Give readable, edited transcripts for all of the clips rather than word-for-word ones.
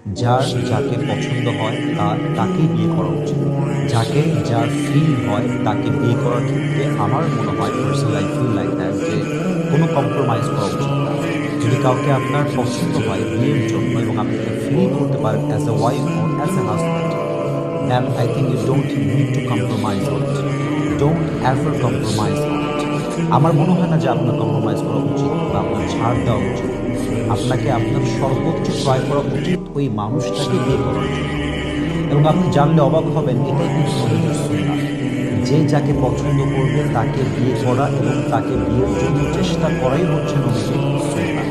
যাকে পছন্দ হয় তাকেই বিয়ে করা উচিত। যার ফিল হয় তাকে বিয়ে করার ক্ষেত্রে আমার মনে হয়, personally I feel like that, যে কোনো কম্প্রোমাইজ করা উচিত না। যদি কাউকে আপনার পছন্দ হয় বিয়ের জন্য এবং আপনি তাকে ফিল করতে পারেন as a wife or as a husband, then I think you don't need to compromise on it. Don't ever compromise on it. আমার মনে হয় না যে আপনার কম্প্রোমাইজ করা উচিত বা আপনার ছাড় দেওয়া উচিত। আপনাকে আপনার সর্বোচ্চ ট্রাই করা উচিত ওই মানুষটাকে বিয়ে করার জন্য। এবং আপনি জানলে অবাক হবেন, এটাই কিন্তু নবীর সুন্নাহ, যে যাকে পছন্দ করবে তাকে বিয়ে করা এবং তাকে বিয়ের জন্য চেষ্টা করাই হচ্ছে নবীর সুন্নাহ।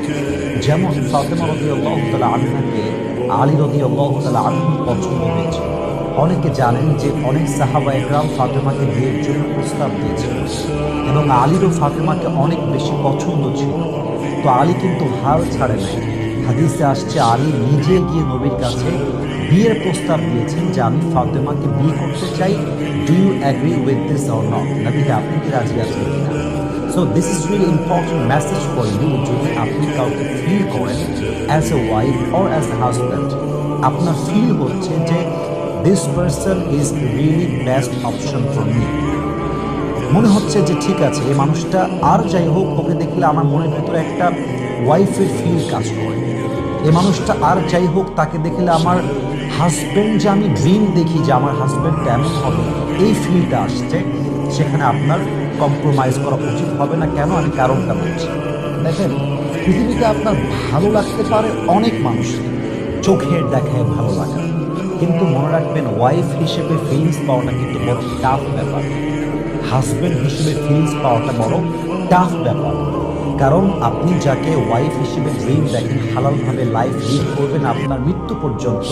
যেমন ফাতেমা রাদিয়াল্লাহু তাআলা আনহাকে আলী রাদিয়াল্লাহু তাআলা আনহু পছন্দ হয়েছে। অনেকে জানেন যে অনেক সাহাবা একরাম ফাতেমাকে বিয়ের জন্য প্রস্তাব দিয়েছিল এবং আলীরও ফাতেমাকে অনেক বেশি পছন্দ ছিল। তো আলী কিন্তু হাল ছাড়ে নাই। হাদিসে আসছে আলী নিজে গিয়ে নবীর কাছে বিয়ের প্রস্তাব দিয়েছেন যে আমি ফাতেমাকে বিয়ে করতে চাই, do you agree with this or not? Nabi, আপনি কি রাজি আছেন কিনা? So this is really important message for you. যদি আপনি কাউকে ফিল করেন as a wife or as a husband, আপনার ফিল হচ্ছে যে this person is really best option for me, মনে হচ্ছে যে ঠিক আছে এই মানুষটা, আর যাই হোক ওকে দেখলে আমার মনের ভেতরে একটা ওয়াইফের ফিল কাজ করে, এই মানুষটা আর যাই হোক তাকে দেখলে আমার হাজব্যান্ড, যে আমি ড্রিম দেখি যে আমার হাজব্যান্ড কেমন হবে, এই ফিলটা আসছে, সেখানে আপনার কম্প্রোমাইজ করা উচিত হবে না। কেন? আমি কারণটা বলছি। দেখেন, পৃথিবীতে আপনার ভালো লাগতে পারে অনেক মানুষকে, চোখের দেখায় ভালো লাগা, কিন্তু মনে রাখবেন ওয়াইফ হিসেবে ফিলিংস পাওয়াটা কিন্তু বড় টাফ ব্যাপার। হাজব্যান্ড হিসেবে ফিলিংস পাওয়াটা বড় টাফ ব্যাপার। কারণ আপনি যাকে ওয়াইফ হিসেবে ড্রিম দেখেন, হালালভাবে লাইফ লিড করবেন আপনার মৃত্যু পর্যন্ত,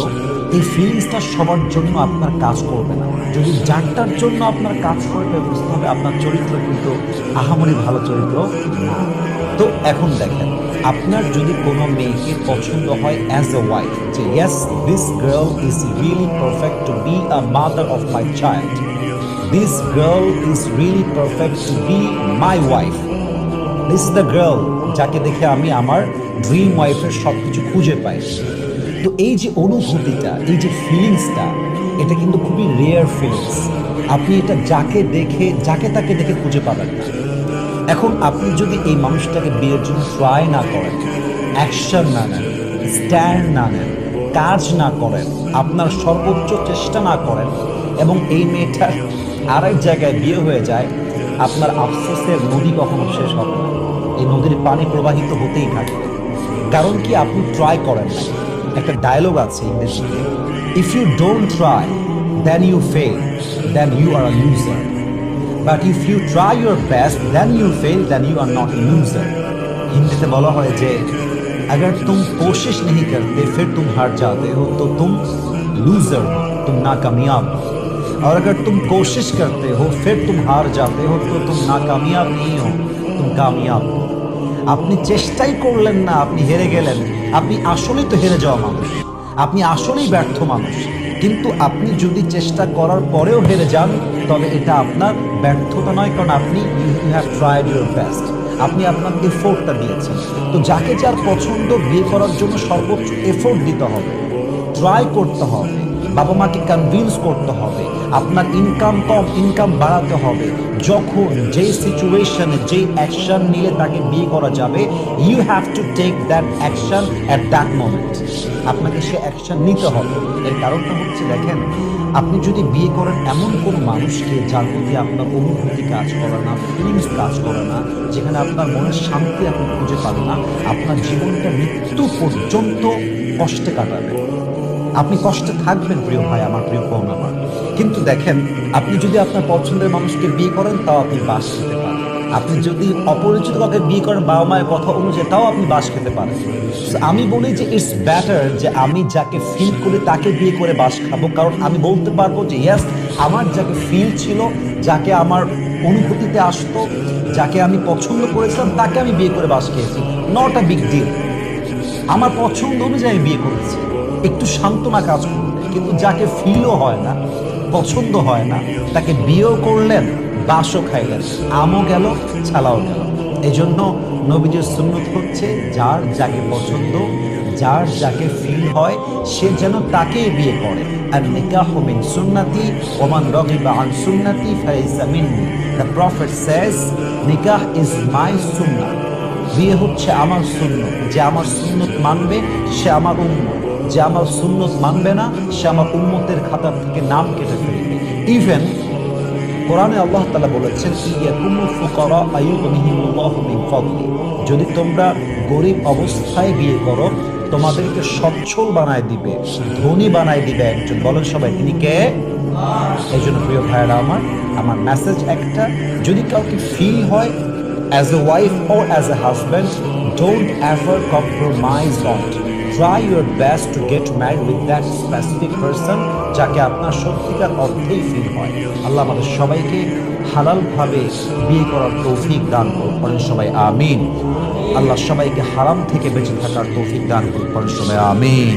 এই ফিলিংসটা সবার জন্য আপনার কাজ করবে না। যদি যারটার জন্য আপনার কাজ করবে, বুঝতে হবে আপনার চরিত্র কিন্তু আহামরি ভালো চরিত্র না। তো এখন দেখেন, আপনার যদি কোনো মেয়েকে পছন্দ হয় অ্যাজ এ ওয়াইফ, যে yes this girl is really perfect two be a mother of my child, this girl is really perfect to be my wife, this is the girl যাকে দেখে আমি আমার ড্রিম ওয়াইফের সব কিছু খুঁজে পাই। তো এই যে অনুভূতিটা, এই যে ফিলিংসটা, এটা কিন্তু খুবই রেয়ার ফিলিংস। আপনি এটা যাকে তাকে দেখে খুঁজে পাবেন না। এখন আপনি যদি এই মানুষটাকে বিয়ের জন্য ট্রাই না করেন, অ্যাকশন না নেন, স্ট্যান্ড না নেন, কাজ না করেন, আপনার সর্বোচ্চ চেষ্টা না করেন, এবং এই মেয়েটার আরেক জায়গায় বিয়ে হয়ে যায়, আপনার আফসোসের নদী কখনো শেষ হবে না। এই নদীর পানি প্রবাহিত হতেই থাকবে। কারণ কি? আপনি ট্রাই করেন না। একটা ডায়লগ আছে ইংরেজিতে, if you don't try then you fail, then you are a loser, but if you try your best then you fail, then you are not a loser. হিন্দিতে বলা হয় যে अगर तुम कोशिश नहीं करते फिर तुम हार जाते हो तो तुम लूजर हो, तुम नाकामयाब हो, और अगर तुम कोशिश करते हो फिर तुम हार जाते हो तो तुम नाकामयाब नहीं हो, तुम कामयाब हो। আপনি চেষ্টাই করলেন না, আপনি হেরে গেলেন। আপনি আসলেই তো হেরে যাওয়া মানুষ, আপনি আসলেই ব্যর্থ মানুষ। কিন্তু আপনি যদি চেষ্টা করার পরেও হেরে যান, তবে এটা আপনার ব্যর্থতা নয়, কারণ আপনি you have tried your best, আপনি আপনার এফোর্টটা দিয়েছেন। তো যাকে যার পছন্দ, বিয়ে করার জন্য সর্বোচ্চ এফোর্ট দিতে হবে, ট্রাই করতে হবে, বাবা মাকে কনভিন্স করতে হবে, আপনার ইনকাম কম, ইনকাম বাড়াতে হবে। যখন যেই সিচুয়েশনে যেই অ্যাকশন নিলে তাকে বিয়ে করা যাবে, you have to take that action at that moment. আপনাকে সে অ্যাকশন নিতে হবে। এর কারণটা হচ্ছে, দেখেন, আপনি যদি বিয়ে করেন এমন কোনো মানুষকে যার প্রতি আপনার অনুভূতি কাজ করে না, ফিলিংস কাজ করে না, যেখানে আপনার মনের শান্তি আপনি খুঁজে পাবেন না, আপনার জীবনটা মৃত্যু পর্যন্ত কষ্টে কাটাবে। আপনি কষ্টে থাকবেন প্রিয় ভাই আমার, প্রিয় বোন আমার। কিন্তু দেখেন, আপনি যদি আপনার পছন্দের মানুষকে বিয়ে করেন, তাও আপনি বাস খেতে পারেন। আপনি যদি অপরিচিত কাউকে বিয়ে করেন বাবা মায়ের কথা অনুযায়ী, তাও আপনি বাস খেতে পারেন। আমি বলি যে ইটস বেটার যে আমি যাকে ফিল করি তাকে বিয়ে করে বাস খাবো, কারণ আমি বলতে পারবো যে ইয়েস, আমার যাকে ফিল ছিল, যাকে আমার অনুভূতিতে আসতো, যাকে আমি পছন্দ করেছিলাম, তাকে আমি বিয়ে করে বাস খেয়েছি। Not a big deal. আমার পছন্দ অনুযায়ী আমি বিয়ে করেছি, একটু সান্ত্বনা কাজ করবে। কিন্তু যাকে ফিলও হয় না, পছন্দ হয় না, তাকে বিয়েও করলেন, বাসও খাইলেন, আমও গেল, ছালাও গেল। এই জন্য নবীজির সুন্নত হচ্ছে যার যাকে পছন্দ, যার যাকে ফিল হয় সে যেন তাকেই বিয়ে করে। আর নিকাহু মিন সুন্নতি ওয়া মান রাগিবা আন সুন্নতি ফালাইসা মিন্নি। The prophet says nikah is my sunnah. বিয়ে হচ্ছে আমার সুন্নত, যে আমার সুন্নত মানবে সে আমার উম্মত, যে আমার সুন্নত মানবে না সে আমার উম্মতের খাতার থেকে নাম কেটে ফেলবে। ইভেন কোরআনে আল্লাহ তাআলা বলেছেন ইয়াকুমুল ফুকারা আইয়ুগনিহিমুল্লাহু মিন ফাদলি। যদি তোমরা গরিব অবস্থায় বিয়ে করো তোমাদেরকে সচ্ছল বানায় দিবে, ধনী বানায় দিবে একজন। বলেন সবাই তিনি কে? এই জন্য প্রিয় ভাইয়েরা আমার মেসেজ একটা, যদি কাউকে ফিল হয় as a wife or as a husband, don't ever compromise on it. Try your best to get married with that specific person যাকে আপনার সত্যিকার অর্থেই ফিল হয়। আল্লাহ আমাদের সবাইকে হালালভাবে বিয়ে করার তৌফিক দান করুন, পড়েন সবাই আমিন। আল্লাহ সবাইকে হারাম থেকে বেঁচে থাকার তৌফিক দান করুন, পড়েন সবাই আমিন।